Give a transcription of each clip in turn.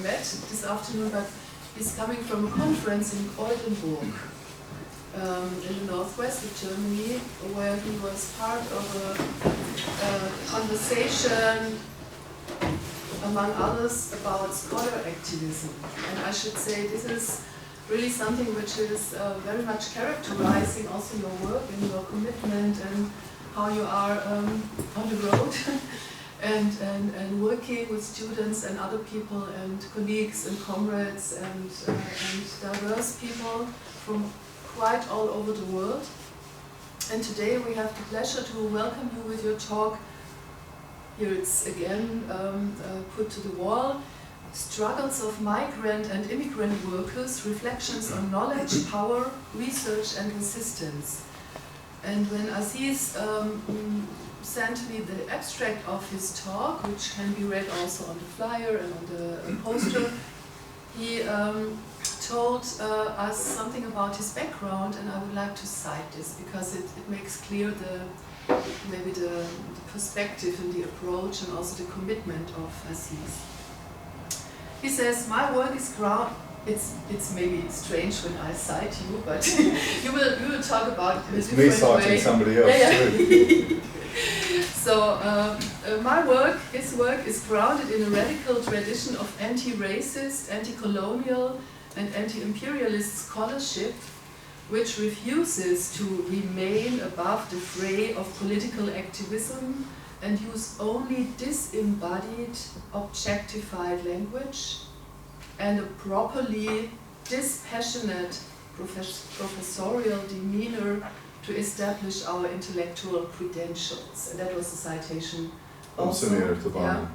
met this afternoon, but he's coming from a conference in Oldenburg, in the northwest of Germany, where he was part of a conversation, among others, about scholar activism. And I should say this is really something which is very much characterizing also your work and your commitment and how you are on the road and working with students and other people and colleagues and comrades and diverse people from quite all over the world. And today we have the pleasure to welcome you with your talk. Here it's again put to the wall. Struggles of migrant and immigrant workers, reflections on knowledge, power, research and resistance. And when Aziz sent me the abstract of his talk, which can be read also on the flyer and on the poster, he told us something about his background, and I would like to cite this because it makes clear maybe the perspective and the approach and also the commitment of Aziz. He says, my work is ground. It's maybe strange when I cite you, but you will talk about it in a different way. It's me citing somebody else too. So his work is grounded in a radical tradition of anti-racist, anti-colonial and anti-imperialist scholarship, which refuses to remain above the fray of political activism and use only disembodied, objectified language and a properly dispassionate professorial demeanor to establish our intellectual credentials. And that was the citation also. Yeah.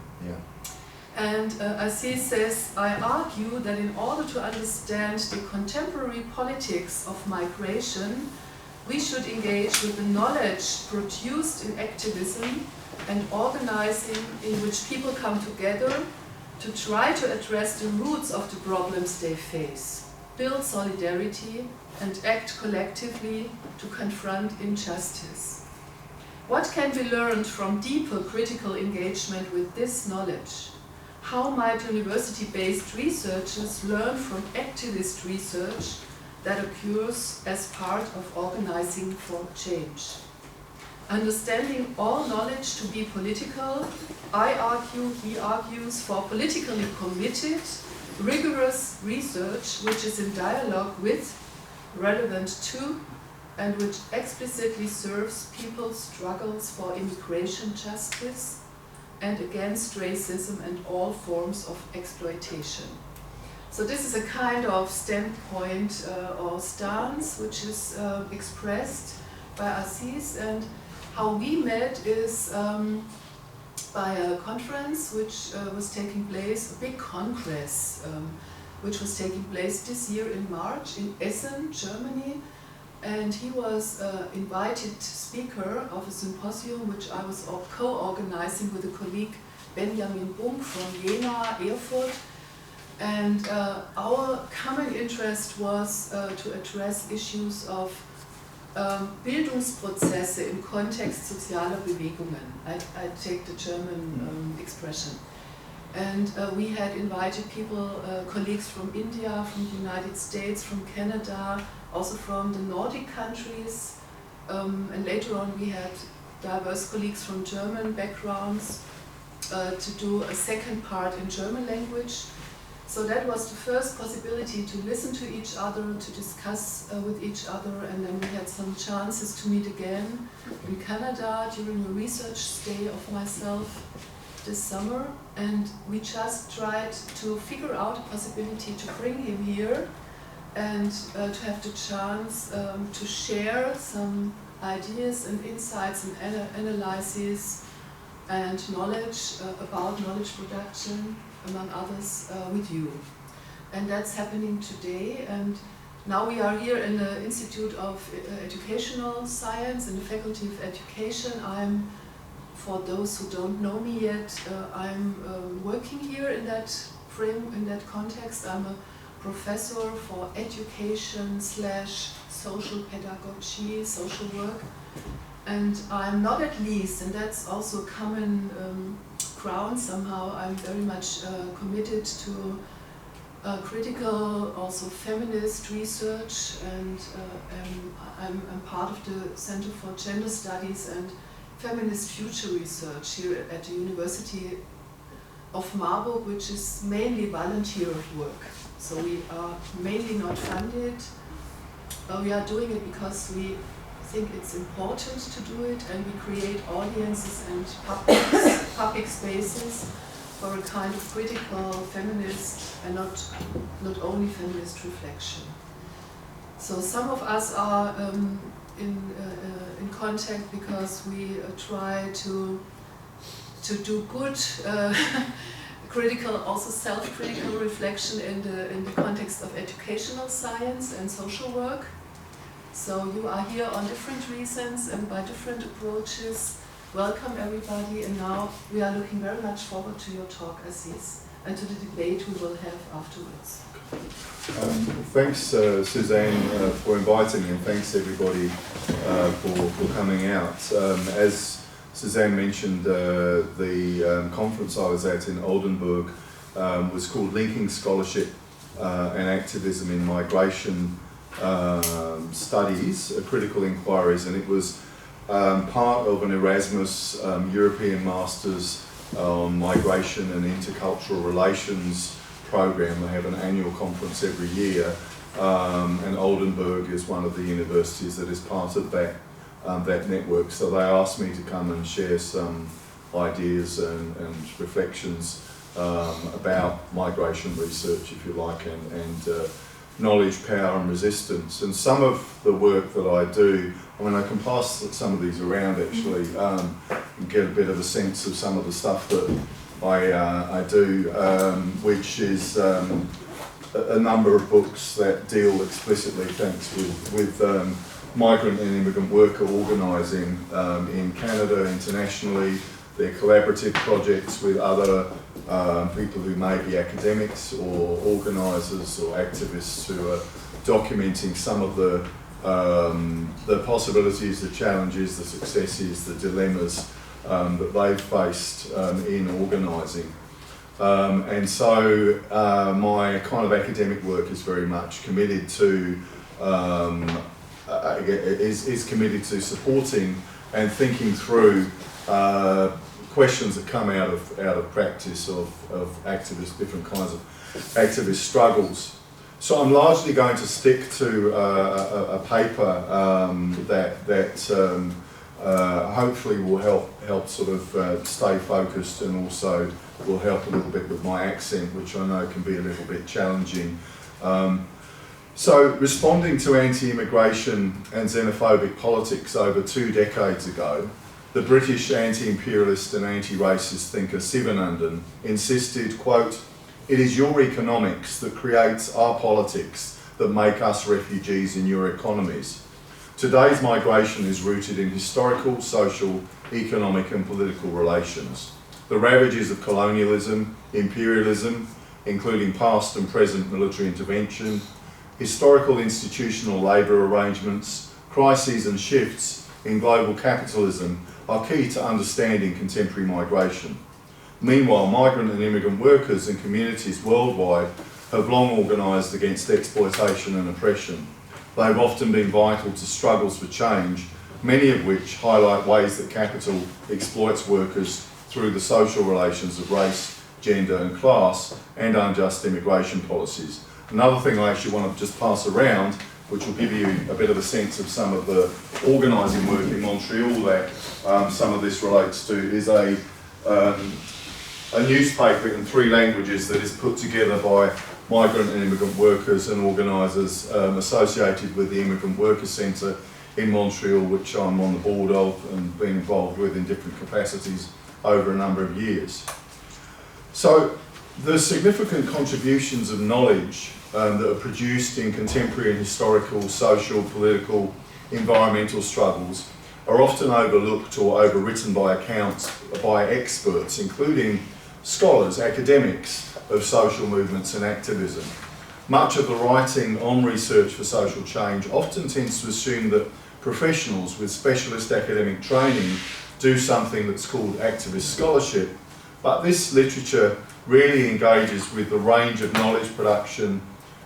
And Aziz says, I argue that in order to understand the contemporary politics of migration, we should engage with the knowledge produced in activism and organizing in which people come together to try to address the roots of the problems they face, build solidarity, and act collectively to confront injustice. What can be learned from deeper critical engagement with this knowledge? How might university-based researchers learn from activist research that occurs as part of organizing for change? Understanding all knowledge to be political, I argue, he argues, for politically committed, rigorous research which is in dialogue with, relevant to, and which explicitly serves people's struggles for immigration justice and against racism and all forms of exploitation. So this is a kind of standpoint or stance which is expressed by Aziz, and how we met is by a conference which was taking place, a big congress, which was taking place this year in March in Essen, Germany. And he was invited speaker of a symposium which I was co-organizing with a colleague, Benjamin Bunk from Jena, Erfurt. And our common interest was to address issues of Bildungsprozesse im Kontext sozialer Bewegungen. I take the German expression. And we had invited people, colleagues from India, from the United States, from Canada, also from the Nordic countries. And later on we had diverse colleagues from German backgrounds to do a second part in German language. So that was the first possibility to listen to each other, to discuss with each other, and then we had some chances to meet again in Canada during a research stay of myself this summer, and we just tried to figure out a possibility to bring him here and to have the chance to share some ideas and insights and analyses and knowledge about knowledge production, among others, with you. And that's happening today, and now we are here in the Institute of Educational Science, in the Faculty of Education. I'm, for those who don't know me yet, I'm working here in that frame, in that context. I'm a professor for education / social pedagogy, social work. And I'm not at least, and that's also a common background. Somehow I'm very much committed to critical, also feminist research, and I'm part of the Center for Gender Studies and Feminist Future Research here at the University of Marburg, which is mainly volunteer work. So we are mainly not funded. We are doing it because we think it's important to do it, and we create audiences and public spaces for a kind of critical feminist and not only feminist reflection. So some of us are in contact because we try to do good critical, also self-critical reflection in the context of educational science and social work. So you are here on different reasons and by different approaches. Welcome everybody, and now we are looking very much forward to your talk, Aziz, and to the debate we will have afterwards. Thanks, Susanne, for inviting me, and thanks everybody for coming out. As Susanne mentioned, the conference I was at in Oldenburg was called Linking Scholarship and Activism in Migration Studies, Critical Inquiries, and it was part of an Erasmus European Masters on Migration and Intercultural Relations program. They have an annual conference every year, and Oldenburg is one of the universities that is part of that network. So they asked me to come and share some ideas and reflections about migration research, if you like, and knowledge, power and resistance. And some of the work that I do, I mean, I can pass some of these around actually, and get a bit of a sense of some of the stuff that I do, which is a number of books that deal explicitly, thanks, with migrant and immigrant worker organising in Canada, internationally. They're collaborative projects with other people who may be academics or organisers or activists who are documenting some of the possibilities, the challenges, the successes, the dilemmas that they've faced in organising. And so my kind of academic work is very much committed to is committed to supporting and thinking through questions that come out of practice of activists, different kinds of activist struggles. So I'm largely going to stick to a paper that hopefully will help sort of stay focused, and also will help a little bit with my accent, which I know can be a little bit challenging. So, responding to anti-immigration and xenophobic politics over 2 decades ago, the British anti-imperialist and anti-racist thinker Sivanandan insisted, quote, "It is your economics that creates our politics that make us refugees in your economies." Today's migration is rooted in historical, social, economic and political relations. The ravages of colonialism, imperialism, including past and present military intervention, historical institutional labour arrangements, crises and shifts in global capitalism are key to understanding contemporary migration. Meanwhile, migrant and immigrant workers and communities worldwide have long organised against exploitation and oppression. They have often been vital to struggles for change, many of which highlight ways that capital exploits workers through the social relations of race, gender and class, and unjust immigration policies. Another thing I actually want to just pass around, which will give you a bit of a sense of some of the organising work in Montreal that some of this relates to, is a newspaper in 3 languages that is put together by migrant and immigrant workers and organisers associated with the Immigrant Worker Centre in Montreal, which I'm on the board of and been involved with in different capacities over a number of years. So the significant contributions of knowledge that are produced in contemporary and historical, social, political, environmental struggles are often overlooked or overwritten by accounts by experts, including scholars, academics of social movements and activism. Much of the writing on research for social change often tends to assume that professionals with specialist academic training do something that's called activist scholarship, But this literature really engages with the range of knowledge production,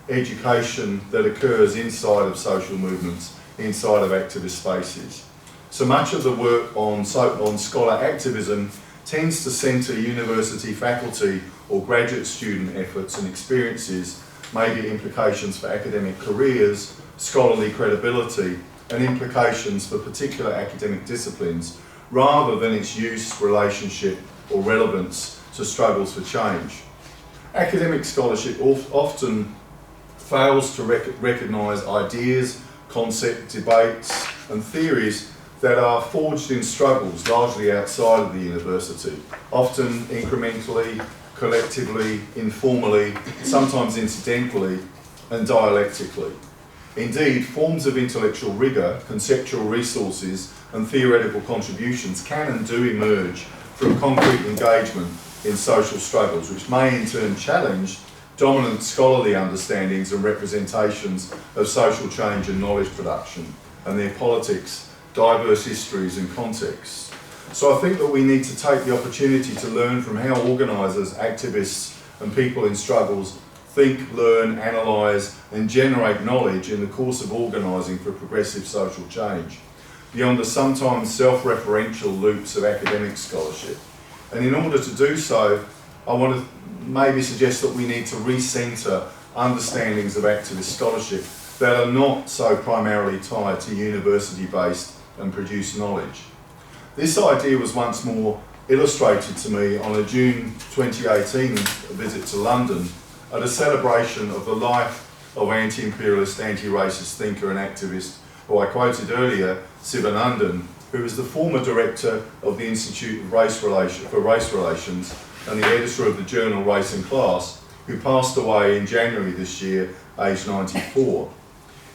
education that occurs inside of social movements, inside of activist spaces. So much of the work on scholar activism tends to centre university faculty or graduate student efforts and experiences, maybe implications for academic careers, scholarly credibility, and implications for particular academic disciplines, rather than its use, relationship, or relevance to struggles for change. Academic scholarship often fails to recognise ideas, concepts, debates, and theories that are forged in struggles largely outside of the university, often incrementally, collectively, informally, sometimes incidentally, and dialectically. Indeed, forms of intellectual rigour, conceptual resources, and theoretical contributions can and do emerge from concrete engagement in social struggles, which may in turn challenge dominant scholarly understandings and representations of social change and knowledge production, and their politics, diverse histories and contexts. So I think that we need to take the opportunity to learn from how organisers, activists and people in struggles think, learn, analyse and generate knowledge in the course of organising for progressive social change, beyond the sometimes self-referential loops of academic scholarship. And in order to do so, I want to maybe suggest that we need to recentre understandings of activist scholarship that are not so primarily tied to university-based and produced knowledge. This idea was once more illustrated to me on a June 2018 visit to London at a celebration of the life of anti-imperialist, anti-racist thinker and activist who I quoted earlier, Sivanandan, who was the former director of the Institute for Race Relations and the editor of the journal Race and Class, who passed away in January this year, aged 94.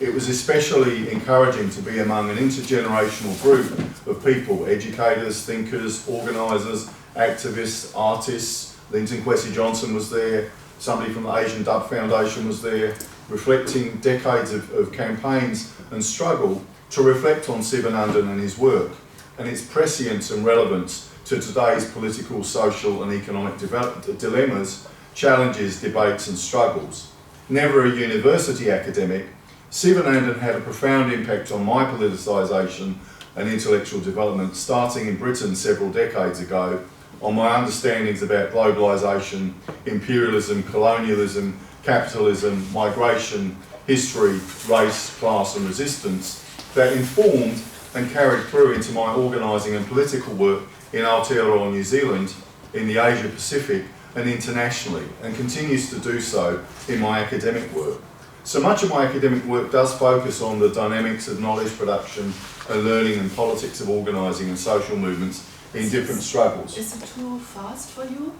It was especially encouraging to be among an intergenerational group of people, educators, thinkers, organisers, activists, artists. Linton Kwesi Johnson was there, somebody from the Asian Dub Foundation was there, reflecting decades of campaigns and struggle to reflect on Sivanandan and his work and its prescience and relevance to today's political, social and economic dilemmas, challenges, debates and struggles. Never a university academic, Sivanandan had a profound impact on my politicisation and intellectual development, starting in Britain several decades ago, on my understandings about globalisation, imperialism, colonialism, capitalism, migration, history, race, class and resistance, that informed and carried through into my organising and political work in Aotearoa, New Zealand, in the Asia Pacific and internationally, and continues to do so in my academic work. So much of my academic work does focus on the dynamics of knowledge production and learning and politics of organising and social movements in different struggles. Is it too fast for you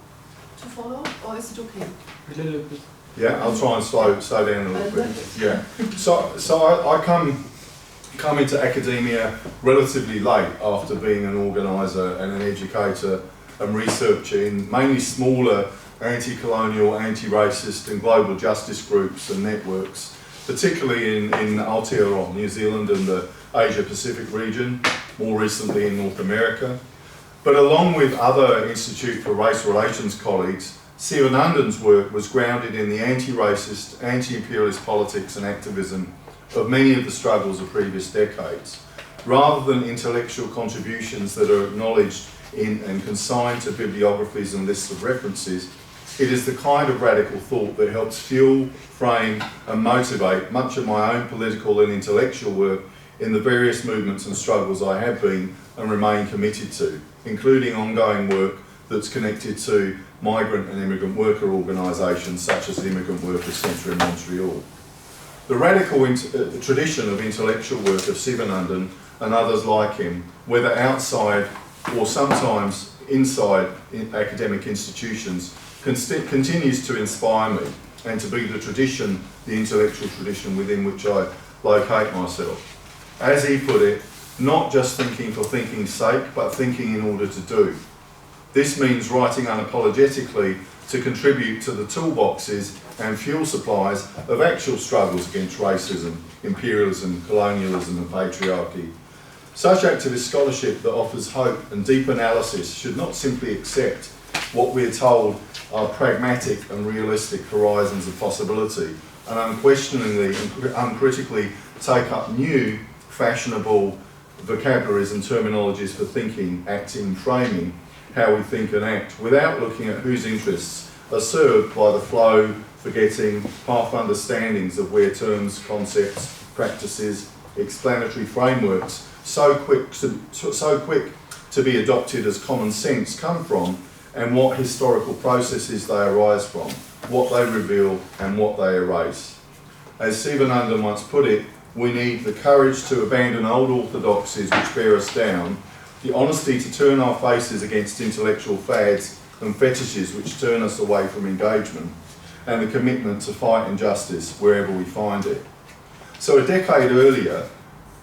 to follow, or is it okay? A little bit. Yeah, I'll try and slow down a little bit. Yeah. So I come into academia relatively late after being an organiser and an educator and researcher in mainly smaller anti-colonial, anti-racist and global justice groups and networks, particularly in Aotearoa, New Zealand and the Asia Pacific region, more recently in North America. But along with other Institute for Race Relations colleagues, Sivanandan's work was grounded in the anti-racist, anti-imperialist politics and activism of many of the struggles of previous decades, rather than intellectual contributions that are acknowledged in and consigned to bibliographies and lists of references. It is the kind of radical thought that helps fuel, frame and motivate much of my own political and intellectual work in the various movements and struggles I have been and remain committed to, including ongoing work that's connected to migrant and immigrant worker organisations such as the Immigrant Workers Centre in Montreal. The radical tradition of intellectual work of Sivanandan and others like him, whether outside or sometimes inside academic institutions, continues to inspire me and to be the tradition, the intellectual tradition within which I locate myself. As he put it, not just thinking for thinking's sake, but thinking in order to do. This means writing unapologetically to contribute to the toolboxes and fuel supplies of actual struggles against racism, imperialism, colonialism and patriarchy. Such activist scholarship that offers hope and deep analysis should not simply accept what we're told are pragmatic and realistic horizons of possibility, and unquestioningly and uncritically take up new, fashionable vocabularies and terminologies for thinking, acting, framing how we think and act, without looking at whose interests are served by the flow, forgetting, half understandings of where terms, concepts, practices, explanatory frameworks so quick to be adopted as common sense come from, and what historical processes they arise from, what they reveal and what they erase. As Sivanandan once put it, we need the courage to abandon old orthodoxies which bear us down, the honesty to turn our faces against intellectual fads and fetishes which turn us away from engagement, and the commitment to fight injustice wherever we find it. So a decade earlier,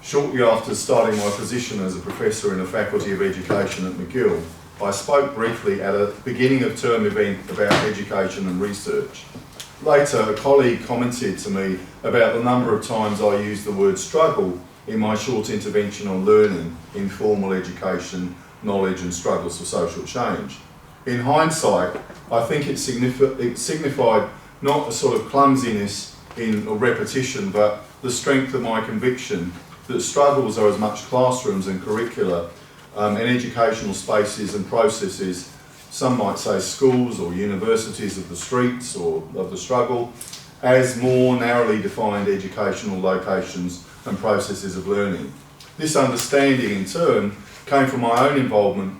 shortly after starting my position as a professor in the Faculty of Education at McGill, I spoke briefly at a beginning of term event about education and research. Later, a colleague commented to me about the number of times I used the word struggle in my short intervention on learning, informal education, knowledge and struggles for social change. In hindsight, I think it signified not a sort of clumsiness in a repetition, but the strength of my conviction that struggles are as much classrooms and curricula and educational spaces and processes, some might say schools or universities of the streets or of the struggle, as more narrowly defined educational locations and processes of learning. This understanding, in turn, came from my own involvement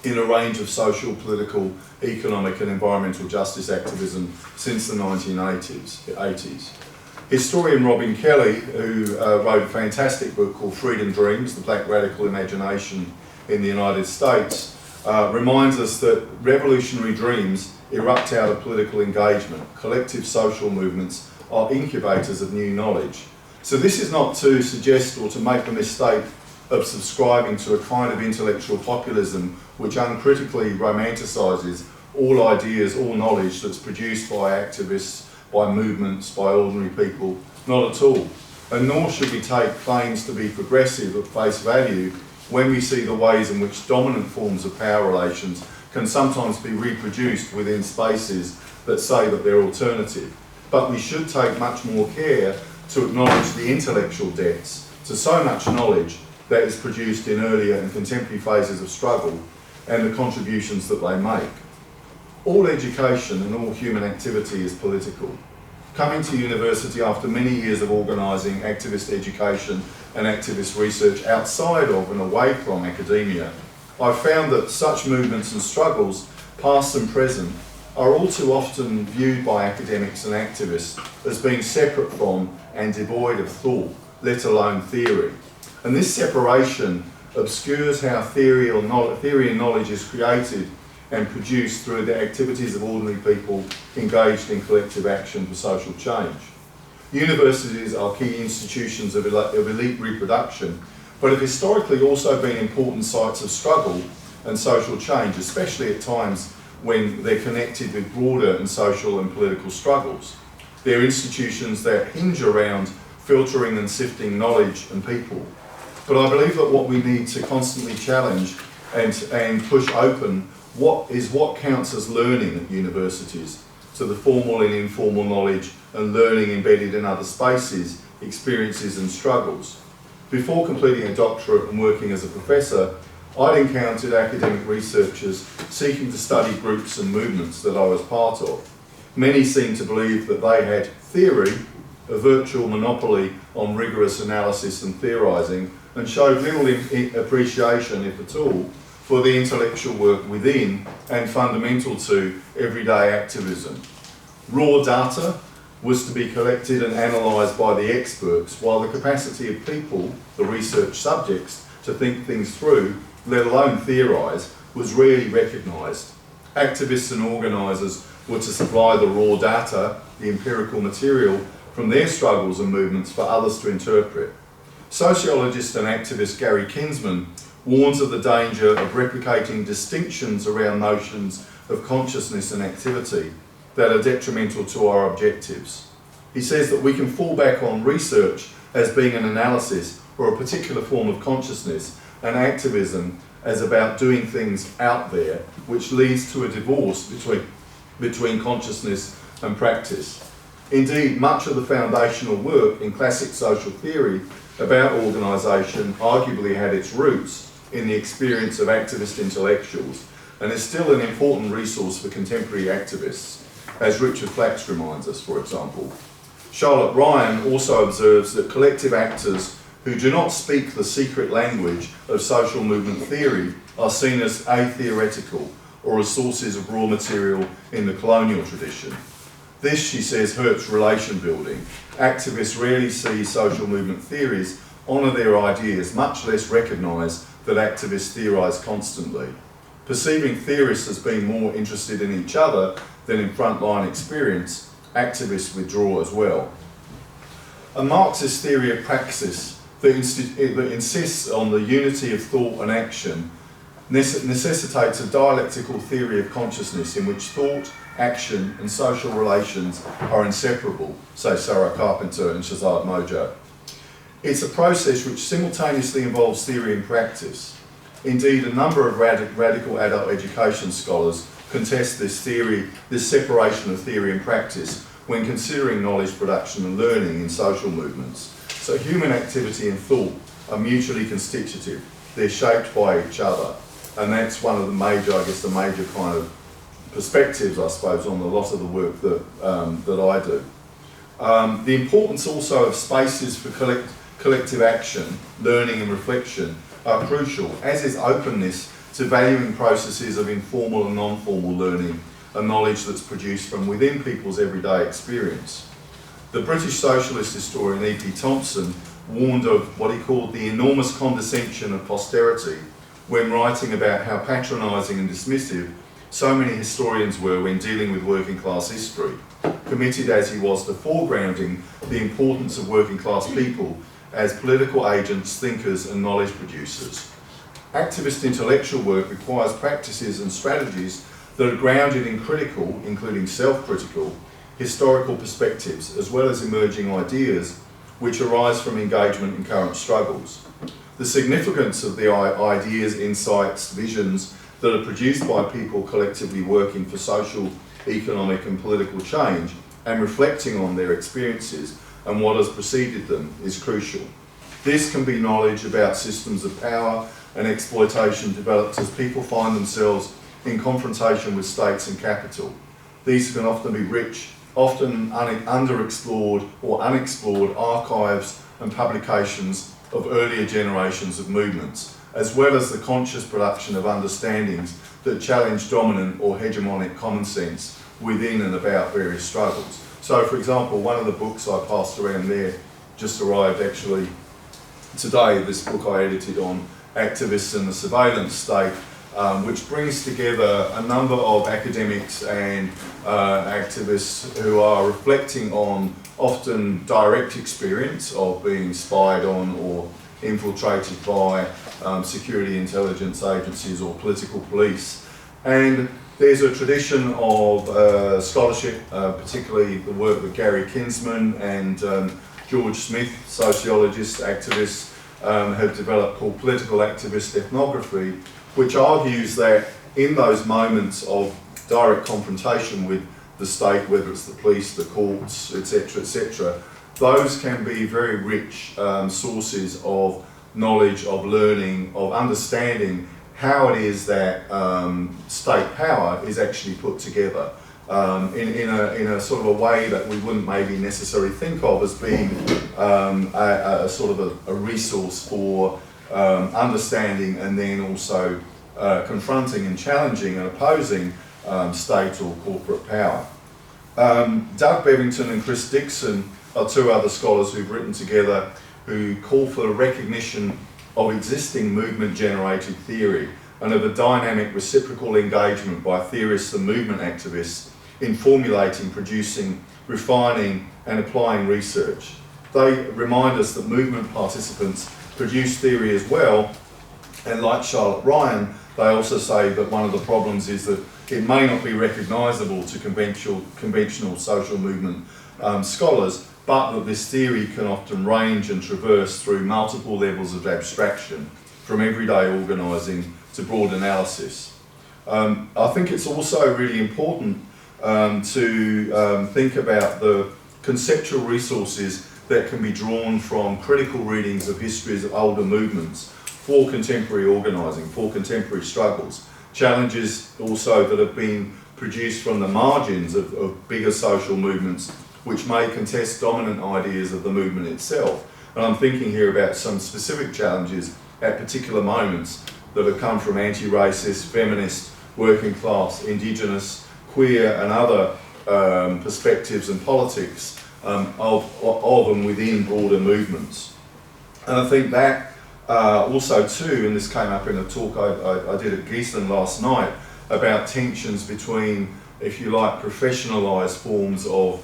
in a range of social, political, economic and environmental justice activism since the 1980s. Historian Robin Kelly, who wrote a fantastic book called Freedom Dreams, The Black Radical Imagination in the United States, reminds us that revolutionary dreams erupt out of political engagement. Collective social movements are incubators of new knowledge. So this is not to suggest or to make the mistake of subscribing to a kind of intellectual populism which uncritically romanticises all ideas, all knowledge that's produced by activists, by movements, by ordinary people. Not at all. And nor should we take claims to be progressive at face value when we see the ways in which dominant forms of power relations can sometimes be reproduced within spaces that say that they're alternative. But we should take much more care to acknowledge the intellectual debts to so much knowledge that is produced in earlier and contemporary phases of struggle and the contributions that they make. All education and all human activity is political. Coming to university after many years of organising activist education and activist research outside of and away from academia, I've found that such movements and struggles, past and present, are all too often viewed by academics and activists as being separate from and devoid of thought, let alone theory. And this separation obscures how theory and knowledge is created and produced through the activities of ordinary people engaged in collective action for social change. Universities are key institutions of elite reproduction, but have historically also been important sites of struggle and social change, especially at times when they're connected with broader and social and political struggles. They're institutions that hinge around filtering and sifting knowledge and people. But I believe that what we need to constantly challenge and push open what counts as learning at universities, so the formal and informal knowledge and learning embedded in other spaces, experiences and struggles. Before completing a doctorate and working as a professor, I'd encountered academic researchers seeking to study groups and movements that I was part of. Many seemed to believe that they had theory, a virtual monopoly on rigorous analysis and theorising, and showed little appreciation, if at all, for the intellectual work within and fundamental to everyday activism. Raw data was to be collected and analysed by the experts, while the capacity of people, the research subjects, to think things through, let alone theorise, was rarely recognised. Activists and organisers were to supply the raw data, the empirical material, from their struggles and movements for others to interpret. Sociologist and activist Gary Kinsman warns of the danger of replicating distinctions around notions of consciousness and activity that are detrimental to our objectives. He says that we can fall back on research as being an analysis or a particular form of consciousness and activism as about doing things out there, which leads to a divorce between consciousness and practice. Indeed, much of the foundational work in classic social theory about organisation arguably had its roots in the experience of activist intellectuals and is still an important resource for contemporary activists, as Richard Flax reminds us, for example. Charlotte Ryan also observes that collective actors who do not speak the secret language of social movement theory are seen as atheoretical or as sources of raw material in the colonial tradition. This, she says, hurts relation building. Activists rarely see social movement theories honour their ideas, much less recognise that activists theorise constantly. Perceiving theorists as being more interested in each other than in frontline experience, activists withdraw as well. A Marxist theory of praxis that insists on the unity of thought and action necessitates a dialectical theory of consciousness in which thought, action and social relations are inseparable, say Sarah Carpenter and Shahzad Moja. It's a process which simultaneously involves theory and practice. Indeed, a number of radical adult education scholars contest this separation of theory and practice when considering knowledge production and learning in social movements. So human activity and thought are mutually constitutive. They're shaped by each other. And that's one of the major, the major kind of perspectives, I suppose, on a lot of the work that I do. The importance also of spaces for collective action, learning and reflection are crucial, as is openness to valuing processes of informal and non-formal learning and knowledge that's produced from within people's everyday experience. The British socialist historian E.P. Thompson warned of what he called the enormous condescension of posterity when writing about how patronising and dismissive so many historians were when dealing with working class history, committed as he was to foregrounding the importance of working class people as political agents, thinkers and knowledge producers. Activist intellectual work requires practices and strategies that are grounded in critical, including self-critical, historical perspectives, as well as emerging ideas which arise from engagement in current struggles. The significance of the ideas, insights, visions that are produced by people collectively working for social, economic and political change and reflecting on their experiences and what has preceded them is crucial. This can be knowledge about systems of power and exploitation developed as people find themselves in confrontation with states and capital. These can often be rich, often underexplored or unexplored archives and publications of earlier generations of movements, as well as the conscious production of understandings that challenge dominant or hegemonic common sense within and about various struggles. So, for example, one of the books I passed around there just arrived actually today, this book I edited on activists and the surveillance state, which brings together a number of academics and activists who are reflecting on often direct experience of being spied on or infiltrated by security intelligence agencies or political police. And there's a tradition of scholarship, particularly the work that Gary Kinsman and George Smith, sociologists, activists, have developed called political activist ethnography, which argues that in those moments of direct confrontation with the state, whether it's the police, the courts, etc., those can be very rich sources of knowledge, of learning, of understanding how it is that state power is actually put together in a sort of a way that we wouldn't maybe necessarily think of as being a sort of a resource for understanding and then also confronting and challenging and opposing state or corporate power. Doug Bevington and Chris Dixon are two other scholars who've written together who call for the recognition of existing movement-generated theory and of a dynamic reciprocal engagement by theorists and movement activists in formulating, producing, refining and applying research. They remind us that movement participants produce theory as well, and like Charlotte Ryan, they also say that one of the problems is that it may not be recognisable to conventional social movement scholars, but that this theory can often range and traverse through multiple levels of abstraction, from everyday organising to broad analysis. I think it's also really important to think about the conceptual resources that can be drawn from critical readings of histories of older movements for contemporary organising, for contemporary struggles. Challenges also that have been produced from the margins of bigger social movements which may contest dominant ideas of the movement itself. And I'm thinking here about some specific challenges at particular moments that have come from anti-racist, feminist, working class, indigenous, queer and other perspectives and politics of and within broader movements. And I think that also too, and this came up in a talk I did at Gießen last night, about tensions between, if you like, professionalised forms of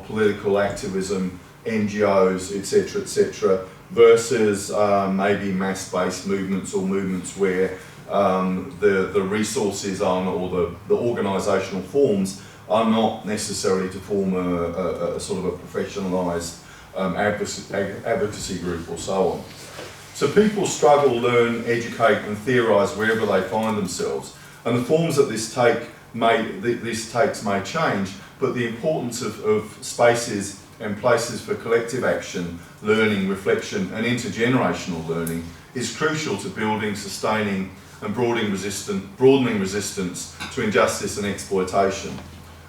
political activism, NGOs, etc., versus maybe mass-based movements or movements where the resources are, or the organisational forms are not necessarily to form a sort of a professionalised advocacy group or so on. So people struggle, learn, educate and theorise wherever they find themselves. And the forms that this takes may change, but the importance of spaces and places for collective action, learning, reflection and intergenerational learning is crucial to building, sustaining and broadening resistance to injustice and exploitation.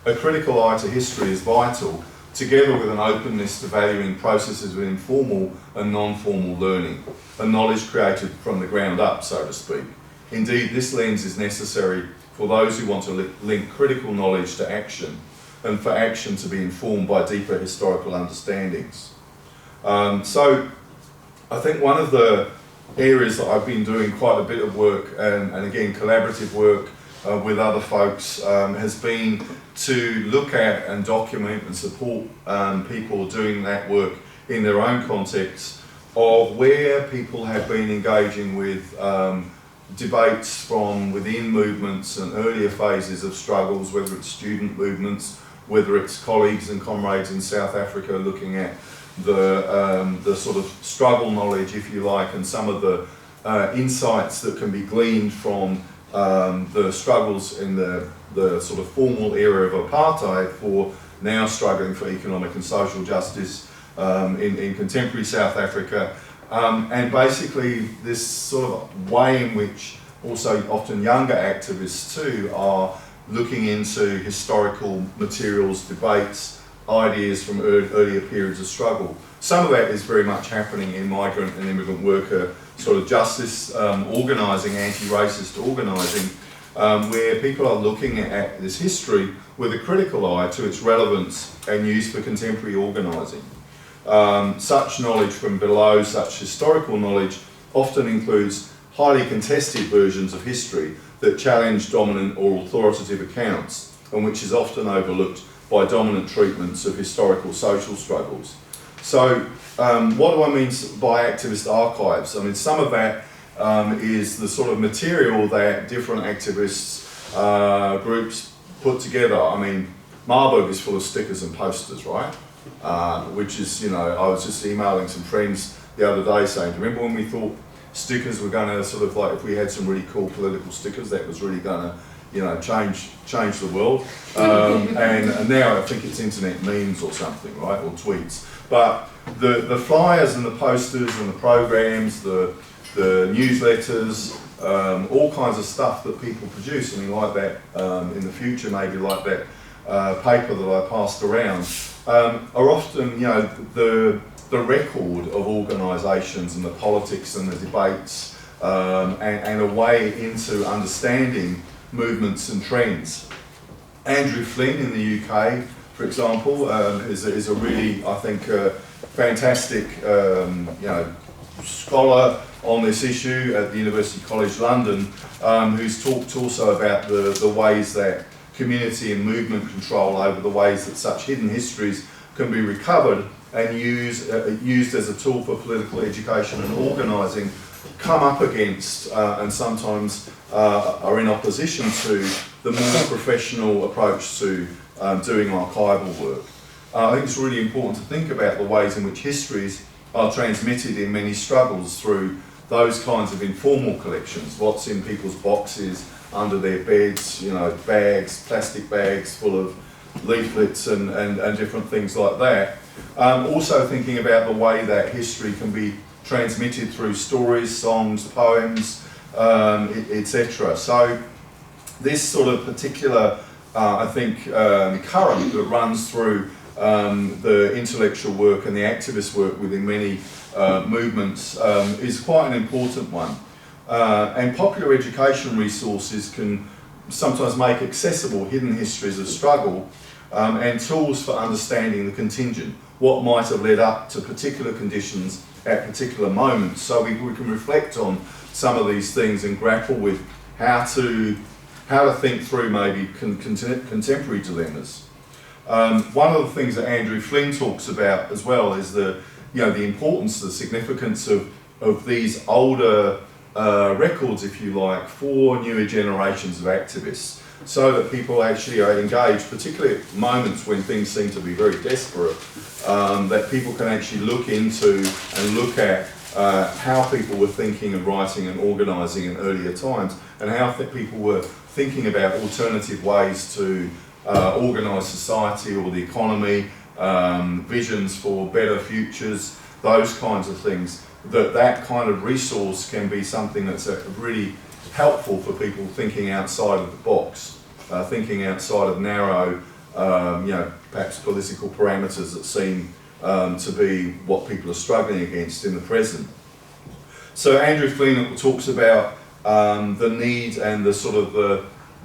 A critical eye to history is vital, together with an openness to valuing processes of informal and non-formal learning, and knowledge created from the ground up, so to speak. Indeed, this lens is necessary for those who want to link critical knowledge to action, and for action to be informed by deeper historical understandings. So I think one of the areas that I've been doing quite a bit of work, and again collaborative work with other folks, has been to look at and document and support people doing that work in their own context of where people have been engaging with debates from within movements and earlier phases of struggles, whether it's student movements, whether it's colleagues and comrades in South Africa looking at the sort of struggle knowledge, if you like, and some of the insights that can be gleaned from the struggles in the sort of formal era of apartheid for now struggling for economic and social justice in contemporary South Africa. And basically this sort of way in which also often younger activists too are looking into historical materials, debates, ideas from earlier periods of struggle. Some of that is very much happening in migrant and immigrant worker sort of justice organising, anti-racist organising, where people are looking at this history with a critical eye to its relevance and use for contemporary organising. Such knowledge from below, such historical knowledge, often includes highly contested versions of history that challenge dominant or authoritative accounts, and which is often overlooked by dominant treatments of historical social struggles. So what do I mean by activist archives? I mean, some of that is the sort of material that different activists groups put together. I mean, Marburg is full of stickers and posters, right? Which is, you know, I was just emailing some friends the other day saying, remember when we thought stickers were going to sort of like, if we had some really cool political stickers, that was really going to, you know, change the world. And now I think it's internet memes or something, right, or tweets. But the flyers and the posters and the programs, the newsletters, all kinds of stuff that people produce, I mean, like that in the future, maybe like that paper that I passed around, are often, you know, the record of organisations and the politics and the debates, and a way into understanding movements and trends. Andrew Flynn in the UK, for example, is a really, I think, fantastic, you know, scholar on this issue at the University College London, who's talked also about the ways that community and movement control over the ways that such hidden histories can be recovered and used as a tool for political education and organising, come up against and sometimes are in opposition to the more professional approach to doing archival work. I think it's really important to think about the ways in which histories are transmitted in many struggles through those kinds of informal collections, what's in people's boxes, under their beds, you know, bags, plastic bags full of leaflets and different things like that. Also thinking about the way that history can be transmitted through stories, songs, poems, etc. So this sort of particular, I think, current that runs through the intellectual work and the activist work within many movements is quite an important one. And popular education resources can sometimes make accessible hidden histories of struggle and tools for understanding the contingent, what might have led up to particular conditions at particular moments. So we can reflect on some of these things and grapple with how to think through maybe contemporary dilemmas. One of the things that Andrew Flynn talks about as well is the importance, the significance of these older records, if you like, for newer generations of activists, so that people actually are engaged, particularly at moments when things seem to be very desperate, that people can actually look into and look at how people were thinking and writing and organising in earlier times, and how people were thinking about alternative ways to organise society or the economy, visions for better futures, those kinds of things. That kind of resource can be something that's really helpful for people thinking outside of the box, thinking outside of narrow, perhaps political parameters that seem to be what people are struggling against in the present. So Andrew Flynn talks about the need and the sort of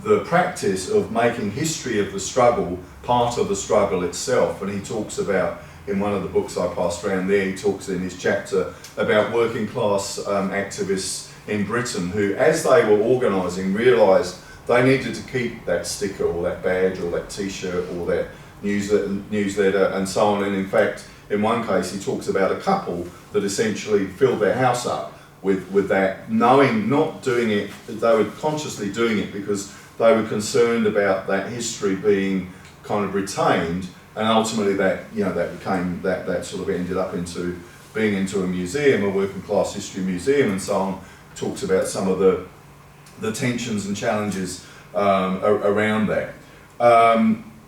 the practice of making history of the struggle part of the struggle itself, and he talks about, in one of the books I passed around there, he talks in his chapter about working class activists in Britain who, as they were organising, realised they needed to keep that sticker or that badge or that t-shirt or that newsletter and so on. And in fact, in one case, he talks about a couple that essentially filled their house up with that, knowing, not doing it, they were consciously doing it because they were concerned about that history being kind of retained, and ultimately that became, that sort of ended up into being into a museum, a working class history museum and so on. Talks about some of the tensions and challenges around that.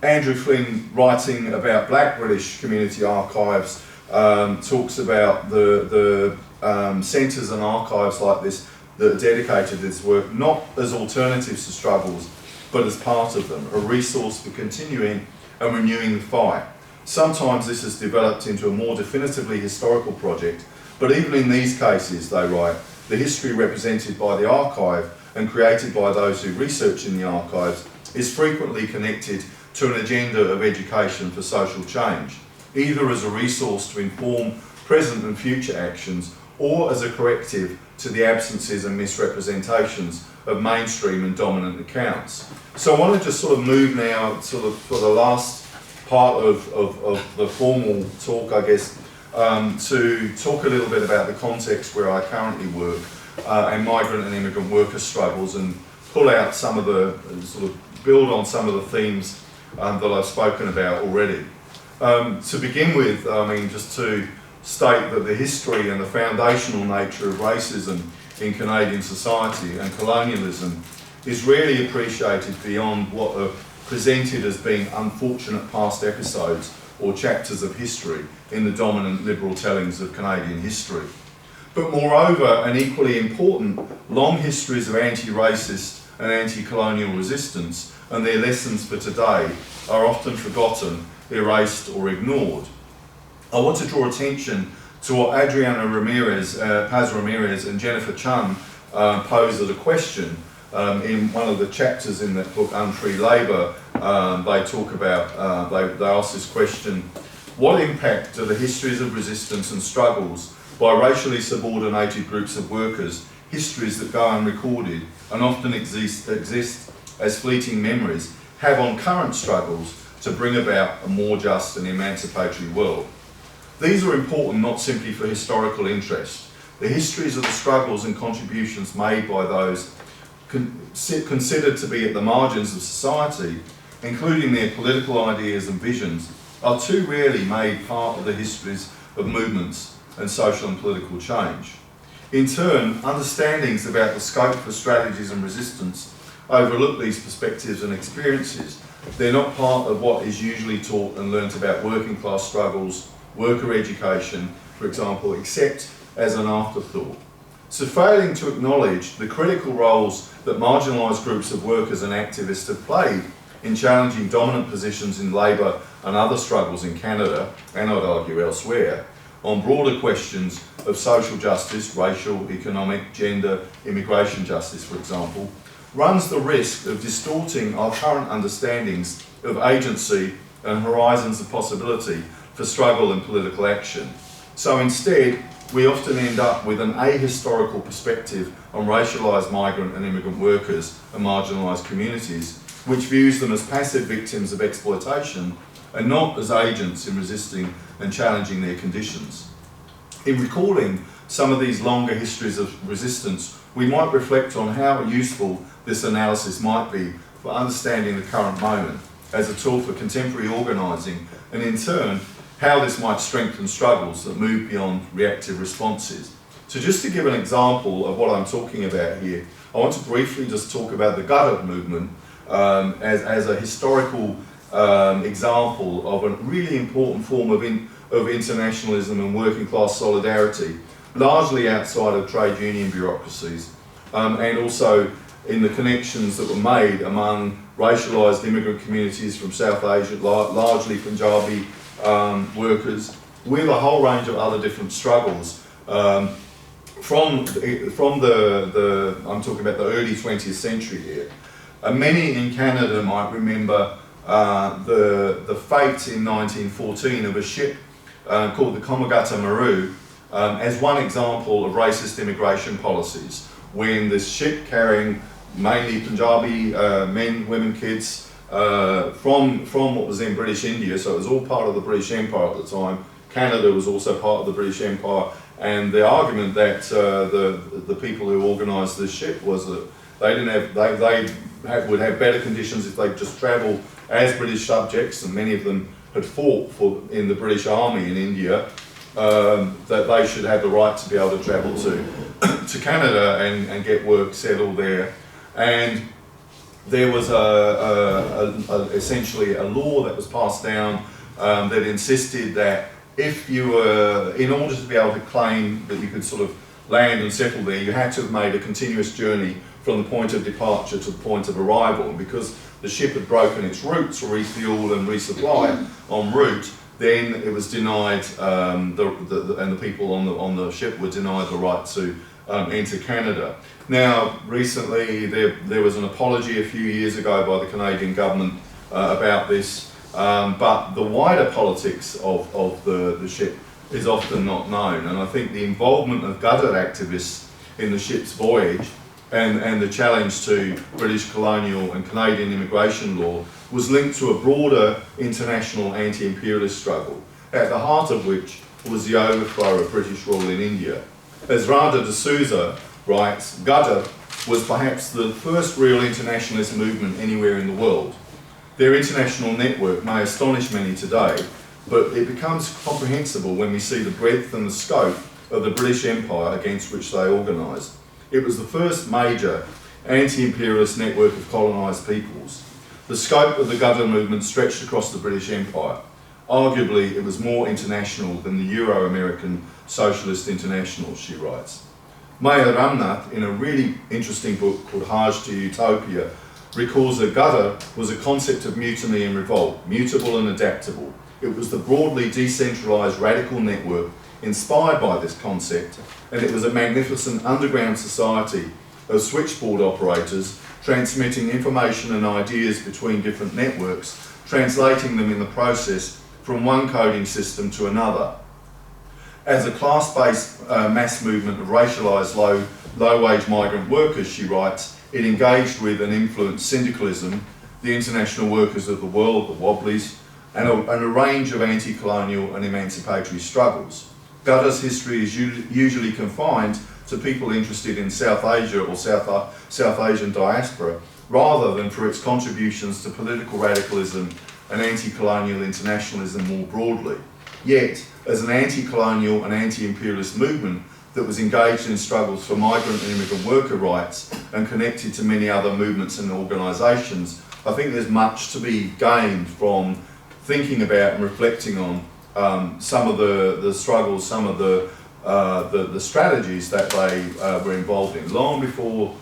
Andrew Flynn, writing about Black British community archives, talks about the centres and archives like this that are dedicated to this work, not as alternatives to struggles, but as part of them, a resource for continuing and renewing the fight. Sometimes this has developed into a more definitively historical project, but even in these cases, they write, the history represented by the archive and created by those who research in the archives is frequently connected to an agenda of education for social change, either as a resource to inform present and future actions, or as a corrective to the absences and misrepresentations of mainstream and dominant accounts. So I want to just sort of move now, sort of for the last part of the formal talk, I guess, to talk a little bit about the context where I currently work and migrant and immigrant worker struggles, and pull out some of the, sort of build on some of the themes that I've spoken about already. To begin with, I mean, just to state that the history and the foundational nature of racism in Canadian society and colonialism is rarely appreciated beyond what are presented as being unfortunate past episodes or chapters of history in the dominant liberal tellings of Canadian history. But moreover, and equally important, long histories of anti-racist and anti-colonial resistance and their lessons for today are often forgotten, erased or ignored. I want to draw attention to what Adriana Ramirez, Paz Ramirez and Jennifer Chun posed as a question in one of the chapters in that book, Unfree Labour. They talk about, they ask this question: what impact do the histories of resistance and struggles by racially subordinated groups of workers, histories that go unrecorded and often exist as fleeting memories, have on current struggles to bring about a more just and emancipatory world? These are important not simply for historical interest. The histories of the struggles and contributions made by those considered to be at the margins of society, including their political ideas and visions, are too rarely made part of the histories of movements and social and political change. In turn, understandings about the scope for strategies and resistance overlook these perspectives and experiences. They're not part of what is usually taught and learnt about working class struggles, worker education, for example, except as an afterthought. So failing to acknowledge the critical roles that marginalised groups of workers and activists have played in challenging dominant positions in labour and other struggles in Canada, and I'd argue elsewhere, on broader questions of social justice, racial, economic, gender, immigration justice, for example, runs the risk of distorting our current understandings of agency and horizons of possibility for struggle and political action. So instead, we often end up with an ahistorical perspective on racialised migrant and immigrant workers and marginalised communities, which views them as passive victims of exploitation and not as agents in resisting and challenging their conditions. In recalling some of these longer histories of resistance, we might reflect on how useful this analysis might be for understanding the current moment as a tool for contemporary organising, and in turn, how this might strengthen struggles that move beyond reactive responses. So just to give an example of what I'm talking about here, I want to briefly just talk about the gutter movement as a historical example of a really important form of internationalism and working class solidarity, largely outside of trade union bureaucracies, and also in the connections that were made among racialised immigrant communities from South Asia, largely Punjabi workers, with a whole range of other different struggles. From the I'm talking about the early 20th century here. Many in Canada might remember the fate in 1914 of a ship called the Komagata Maru as one example of racist immigration policies, when this ship carrying mainly Punjabi men, women, kids from what was then British India, so it was all part of the British Empire at the time. Canada was also part of the British Empire, and the argument that the people who organised this ship was that they would have better conditions if they just travelled as British subjects, and many of them had fought in the British Army in India, that they should have the right to be able to travel to Canada and get work settled there. And there was essentially a law that was passed down that insisted that if you were, in order to be able to claim that you could sort of land and settle there, you had to have made a continuous journey from the point of departure to the point of arrival. And because the ship had broken its route to refuel and resupply en route, then it was denied, and the people on the ship were denied the right to enter Canada. Now, recently there was an apology a few years ago by the Canadian government about this, but the wider politics of the ship is often not known, and I think the involvement of gutter activists in the ship's voyage and the challenge to British colonial and Canadian immigration law was linked to a broader international anti-imperialist struggle, at the heart of which was the overthrow of British rule in India. As Radha D'Souza writes, gutter was perhaps the first real internationalist movement anywhere in the world. Their international network may astonish many today, but it becomes comprehensible when we see the breadth and the scope of the British Empire against which they organised. It was the first major anti-imperialist network of colonised peoples. The scope of the gutter movement stretched across the British Empire. Arguably, it was more international than the Euro-American Socialist International, she writes. Maya Ramnath, in a really interesting book called Hajj to Utopia, recalls that gutter was a concept of mutiny and revolt, mutable and adaptable. It was the broadly decentralised radical network inspired by this concept, and it was a magnificent underground society of switchboard operators transmitting information and ideas between different networks, translating them in the process from one coding system to another. As a class-based mass movement of racialised low-wage migrant workers, she writes, it engaged with and influenced syndicalism, the International Workers of the World, the Wobblies, and a range of anti-colonial and emancipatory struggles. Gutter's history is usually confined to people interested in South Asia or South Asian diaspora, rather than for its contributions to political radicalism and anti-colonial internationalism more broadly. Yet, as an anti-colonial and anti-imperialist movement, that was engaged in struggles for migrant and immigrant worker rights and connected to many other movements and organisations, I think there's much to be gained from thinking about and reflecting on some of the struggles, some of the strategies that they were involved in. Long before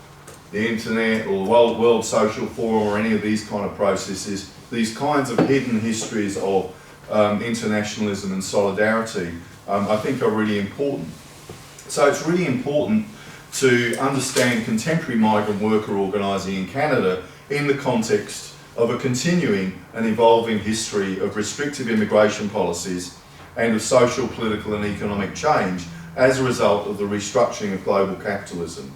the internet or the World Social Forum or any of these kind of processes, these kinds of hidden histories of internationalism and solidarity I think are really important. So it's really important to understand contemporary migrant worker organising in Canada in the context of a continuing and evolving history of restrictive immigration policies and of social, political and economic change as a result of the restructuring of global capitalism.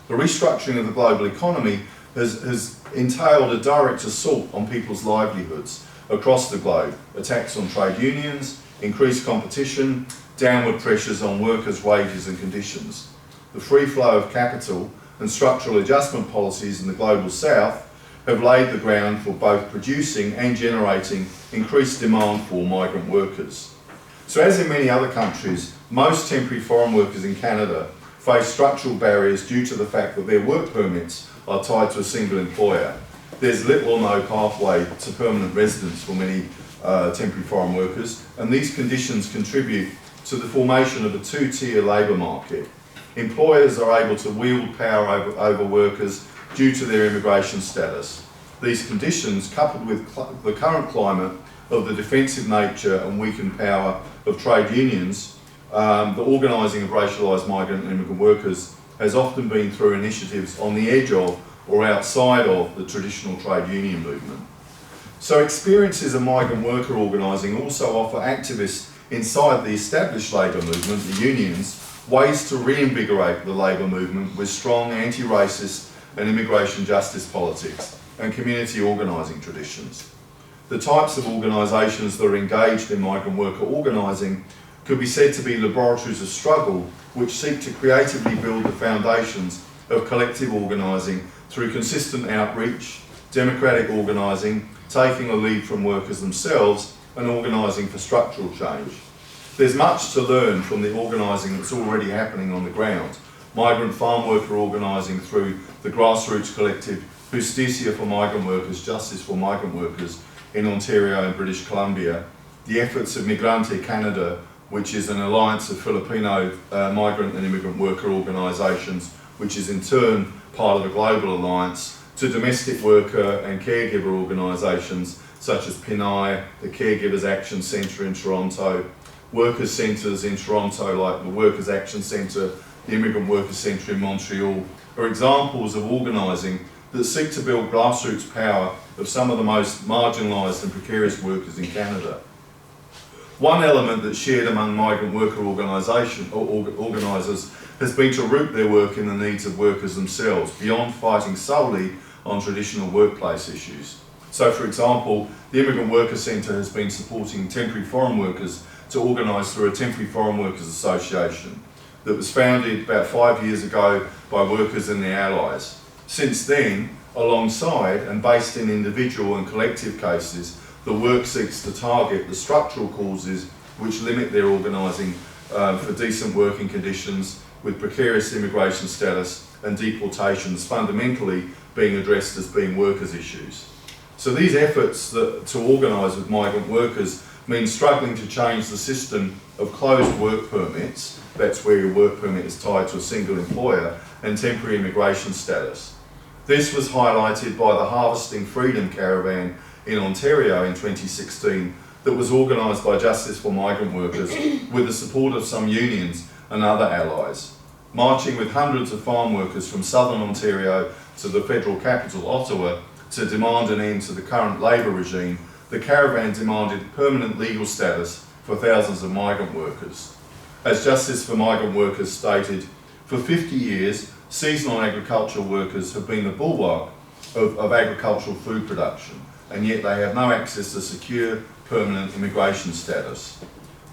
The restructuring of the global economy has entailed a direct assault on people's livelihoods across the globe, attacks on trade unions, increased competition, downward pressures on workers' wages and conditions. The free flow of capital and structural adjustment policies in the global south have laid the ground for both producing and generating increased demand for migrant workers. So as in many other countries, most temporary foreign workers in Canada face structural barriers due to the fact that their work permits are tied to a single employer. There's little or no pathway to permanent residence for many temporary foreign workers, and these conditions contribute to the formation of a two-tier labour market. Employers are able to wield power over workers due to their immigration status. These conditions, coupled with the current climate of the defensive nature and weakened power of trade unions, the organising of racialised migrant and immigrant workers has often been through initiatives on the edge of or outside of the traditional trade union movement. So experiences of migrant worker organising also offer activists inside the established labour movement, the unions, ways to reinvigorate the labour movement with strong anti-racist and immigration justice politics and community organising traditions. The types of organisations that are engaged in migrant worker organising could be said to be laboratories of struggle which seek to creatively build the foundations of collective organising through consistent outreach, democratic organising, taking a lead from workers themselves and organising for structural change. There's much to learn from the organising that's already happening on the ground. Migrant farm worker organising through the grassroots collective Justicia for Migrant Workers, Justice for Migrant Workers in Ontario and British Columbia. The efforts of Migrante Canada, which is an alliance of Filipino migrant and immigrant worker organisations, which is in turn part of a global alliance, to domestic worker and caregiver organisations such as PNI, the Caregivers Action Centre in Toronto, workers' centres in Toronto like the Workers' Action Centre, the Immigrant Workers' Centre in Montreal, are examples of organising that seek to build grassroots power of some of the most marginalised and precarious workers in Canada. One element that's shared among migrant worker organisers has been to root their work in the needs of workers themselves, beyond fighting solely on traditional workplace issues. So, for example, the Immigrant Workers Centre has been supporting temporary foreign workers to organise through a Temporary Foreign Workers Association that was founded about 5 years ago by workers and their allies. Since then, alongside and based in individual and collective cases, the work seeks to target the structural causes which limit their organising for decent working conditions, with precarious immigration status and deportations fundamentally being addressed as being workers' issues. So these efforts to organise with migrant workers mean struggling to change the system of closed work permits, that's where your work permit is tied to a single employer, and temporary immigration status. This was highlighted by the Harvesting Freedom Caravan in Ontario in 2016 that was organised by Justice for Migrant Workers with the support of some unions and other allies. Marching with hundreds of farm workers from southern Ontario to the federal capital, Ottawa, to demand an end to the current labour regime, the caravan demanded permanent legal status for thousands of migrant workers. As Justice for Migrant Workers stated, for 50 years, seasonal agricultural workers have been the bulwark of agricultural food production, and yet they have no access to secure, permanent immigration status.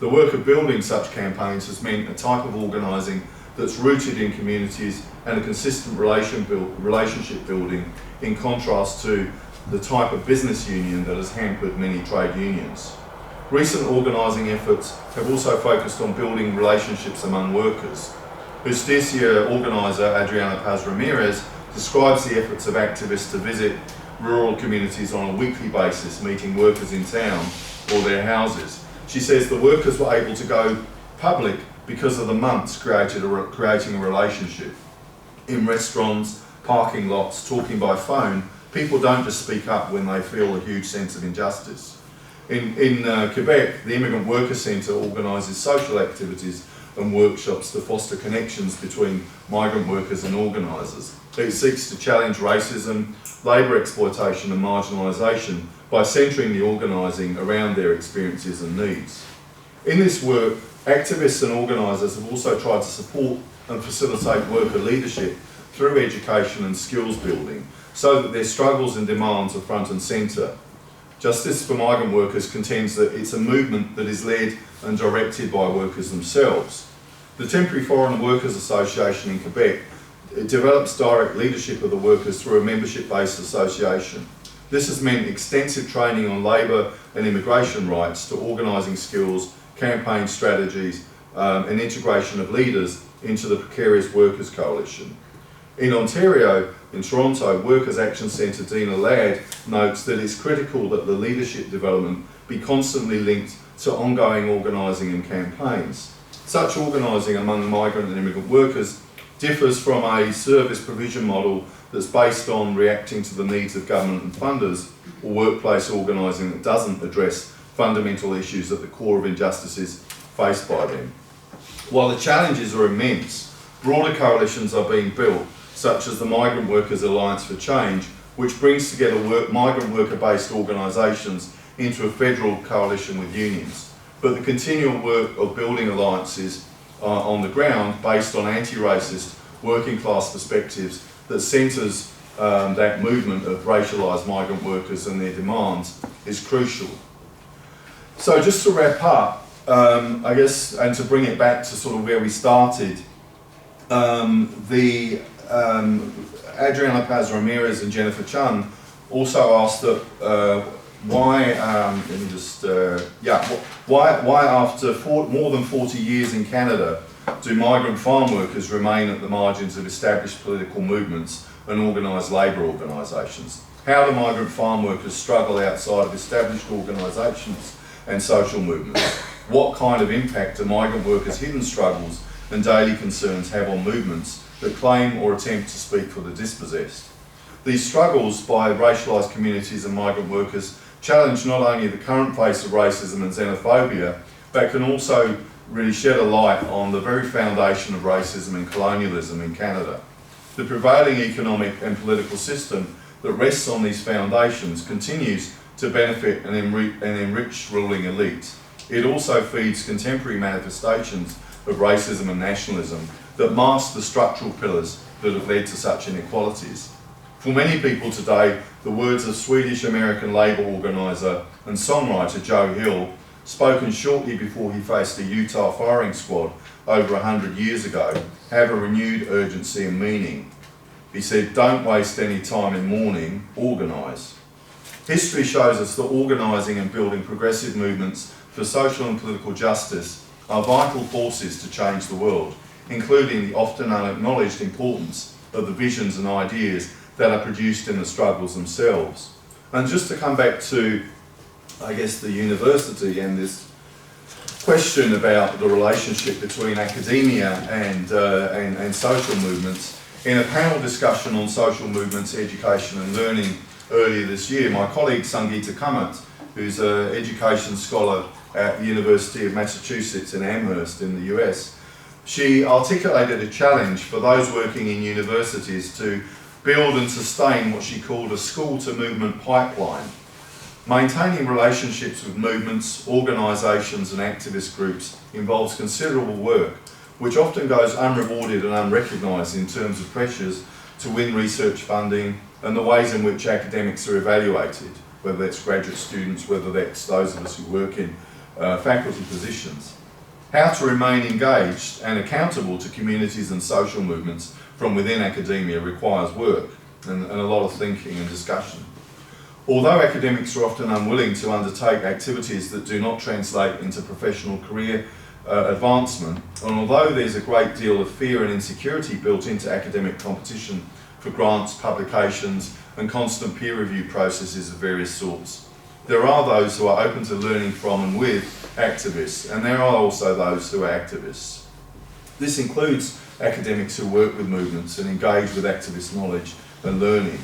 The work of building such campaigns has meant a type of organising that's rooted in communities and a consistent relationship building, in contrast to the type of business union that has hampered many trade unions. Recent organising efforts have also focused on building relationships among workers. Justicia organiser Adriana Paz Ramirez describes the efforts of activists to visit rural communities on a weekly basis, meeting workers in town or their houses. She says the workers were able to go public because of the months creating a relationship. In restaurants, parking lots, talking by phone, people don't just speak up when they feel a huge sense of injustice. In Quebec, the Immigrant Worker Centre organises social activities and workshops to foster connections between migrant workers and organisers. It seeks to challenge racism, labour exploitation and marginalisation by centring the organising around their experiences and needs. In this work, activists and organisers have also tried to support and facilitate worker leadership through education and skills building so that their struggles and demands are front and centre. Justice for Migrant Workers contends that it's a movement that is led and directed by workers themselves. The Temporary Foreign Workers Association in Quebec develops direct leadership of the workers through a membership-based association. This has meant extensive training on labour and immigration rights to organising skills, campaign strategies and integration of leaders into the Precarious Workers Coalition. In Ontario, in Toronto, Workers' Action Centre Dina Ladd notes that it's critical that the leadership development be constantly linked to ongoing organising and campaigns. Such organising among migrant and immigrant workers differs from a service provision model that's based on reacting to the needs of government and funders, or workplace organising that doesn't address fundamental issues at the core of injustices faced by them. While the challenges are immense, broader coalitions are being built, such as the Migrant Workers Alliance for Change, which brings together migrant worker-based organisations into a federal coalition with unions. But the continual work of building alliances on the ground based on anti-racist working class perspectives that centres that movement of racialised migrant workers and their demands is crucial. So just to wrap up, I guess, and to bring it back to sort of where we started, Adriana Paz Ramirez and Jennifer Chun also asked that why after more than 40 years in Canada do migrant farm workers remain at the margins of established political movements and organised labour organisations? How do migrant farm workers struggle outside of established organisations and social movements? What kind of impact do migrant workers' hidden struggles and daily concerns have on movements that claim or attempt to speak for the dispossessed? These struggles by racialised communities and migrant workers challenge not only the current face of racism and xenophobia, but can also really shed a light on the very foundation of racism and colonialism in Canada. The prevailing economic and political system that rests on these foundations continues to benefit an enriched ruling elite. It also feeds contemporary manifestations of racism and nationalism that mask the structural pillars that have led to such inequalities. For many people today, the words of Swedish-American labour organiser and songwriter Joe Hill, spoken shortly before he faced a Utah firing squad over 100 years ago, have a renewed urgency and meaning. He said, "Don't waste any time in mourning, organise." History shows us that organising and building progressive movements for social and political justice are vital forces to change the world, including the often unacknowledged importance of the visions and ideas that are produced in the struggles themselves. And just to come back to, I guess, the university and this question about the relationship between academia and social movements, in a panel discussion on social movements, education and learning earlier this year, my colleague Sangeeta Kamath, who's an education scholar at the University of Massachusetts in Amherst in the US, she articulated a challenge for those working in universities to build and sustain what she called a school-to-movement pipeline. Maintaining relationships with movements, organisations and activist groups involves considerable work, which often goes unrewarded and unrecognised in terms of pressures to win research funding and the ways in which academics are evaluated, whether that's graduate students, whether that's those of us who work in faculty positions. How to remain engaged and accountable to communities and social movements from within academia requires work and a lot of thinking and discussion. Although academics are often unwilling to undertake activities that do not translate into professional career advancement. And although there's a great deal of fear and insecurity built into academic competition for grants, publications, and constant peer review processes of various sorts, there are those who are open to learning from and with activists, and there are also those who are activists. This includes academics who work with movements and engage with activist knowledge and learning.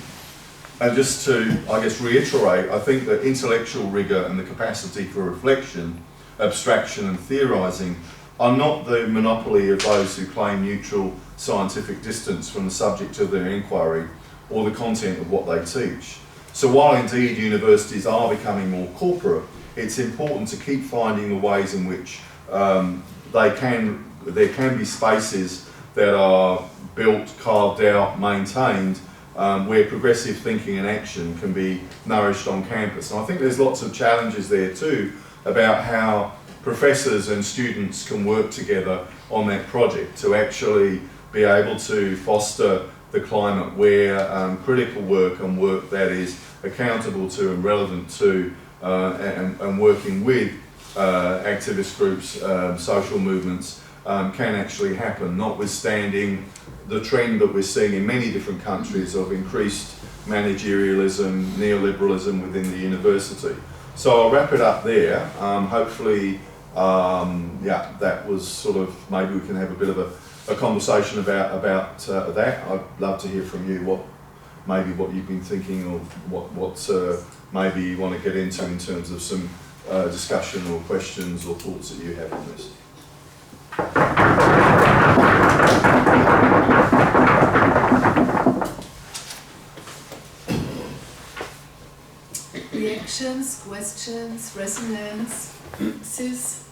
And just to, I guess, reiterate, I think that intellectual rigour and the capacity for reflection, abstraction and theorising are not the monopoly of those who claim neutral scientific distance from the subject of their inquiry or the content of what they teach. So while indeed universities are becoming more corporate, it's important to keep finding the ways in which there can be spaces that are built, carved out, maintained, where progressive thinking and action can be nourished on campus. And I think there's lots of challenges there too about how professors and students can work together on that project to actually be able to foster the climate where critical work and work that is accountable to and relevant to and working with activist groups, social movements can actually happen, notwithstanding the trend that we're seeing in many different countries of increased managerialism, neoliberalism within the university. So I'll wrap it up there. Hopefully, yeah, that was sort of, maybe we can have a bit of a conversation about that. I'd love to hear from you what you've been thinking, or what maybe you want to get into in terms of some discussion or questions or thoughts that you have on this. Reactions, questions, resonance, Sis?